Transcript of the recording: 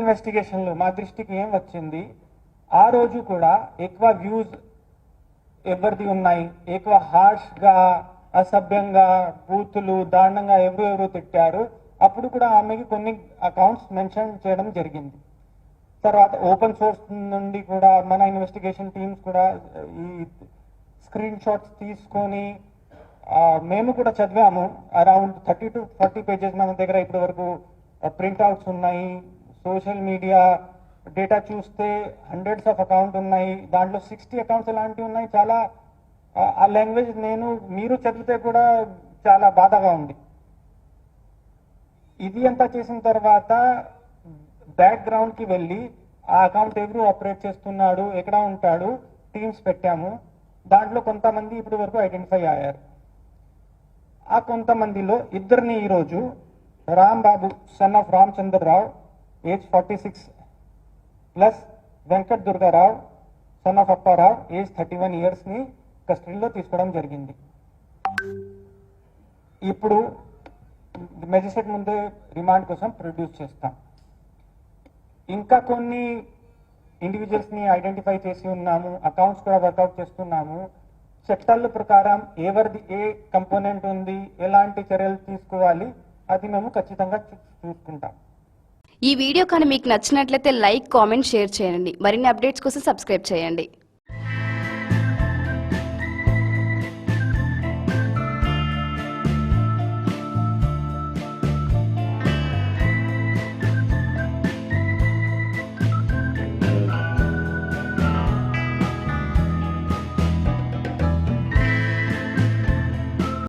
ఇన్వెస్టిగేషన్లో మా దృష్టికి ఏం వచ్చింది, ఆ రోజు కూడా ఎక్కువ వ్యూస్ ఎవరిది ఉన్నాయి, ఎక్కువ హార్ష్గా అసభ్యంగా బూతులు దారుణంగా ఎవరు తిట్టారు. అప్పుడు కూడా ఆమెకి కొన్ని అకౌంట్స్ మెన్షన్ చేయడం జరిగింది. తర్వాత ఓపెన్ సోర్స్ నుండి కూడా మన ఇన్వెస్టిగేషన్ టీమ్స్ కూడా ఈ స్క్రీన్ షాట్స్ తీసుకొని మేము కూడా చదివాము. అరౌండ్ 30 to 40 పేజెస్ మన దగ్గర ఇప్పటి వరకు ప్రింట్అవుట్స్ ఉన్నాయి. సోషల్ మీడియా డేటా చూస్తే హండ్రెడ్స్ ఆఫ్ అకౌంట్ ఉన్నాయి, దాంట్లో 60 అకౌంట్స్ ఎలాంటివి ఉన్నాయి. చాలా ఆ లాంగ్వేజ్ మీరు చదివితే కూడా చాలా బాధగా ఉంది. ఇది అంతా చేసిన తర్వాత బ్యాక్గ్రౌండ్కి వెళ్ళి ఆ అకౌంట్ ఎవరు ఆపరేట్ చేస్తున్నాడు, ఎక్కడ ఉంటాడు, టీమ్స్ పెట్టాము. దాంట్లో కొంతమంది ఇప్పటి వరకు ఐడెంటిఫై అయ్యారు. ఆ కొంతమందిలో ఇద్దరిని ఈరోజు Rambabu son of Ramachandrarao age 46 plus Venkat Durgarao son of Apparao age 31 ఇయర్స్ని కస్టడీలో తీసుకోవడం జరిగింది. ఇప్పుడు మెజిస్ట్రేట్ ముందే రిమాండ్ కోసం ప్రొడ్యూస్ చేస్తాం. ఇంకా కొన్ని ఇండివిజువల్స్ని ఐడెంటిఫై చేసి ఉన్నాము, అకౌంట్స్ కూడా వర్కౌట్ చేస్తున్నాము. చట్టాల ప్రకారం ఎవరిది ఏ కంపోనెంట్ ఉంది, ఎలాంటి చర్యలు తీసుకోవాలి, అది మేము ఖచ్చితంగా చూసుకుంటాం. ఈ వీడియో కానీ మీకు నచ్చినట్లయితే లైక్, కామెంట్, షేర్ చేయండి. మరిన్ని అప్డేట్స్ కోసం సబ్స్క్రైబ్ చేయండి.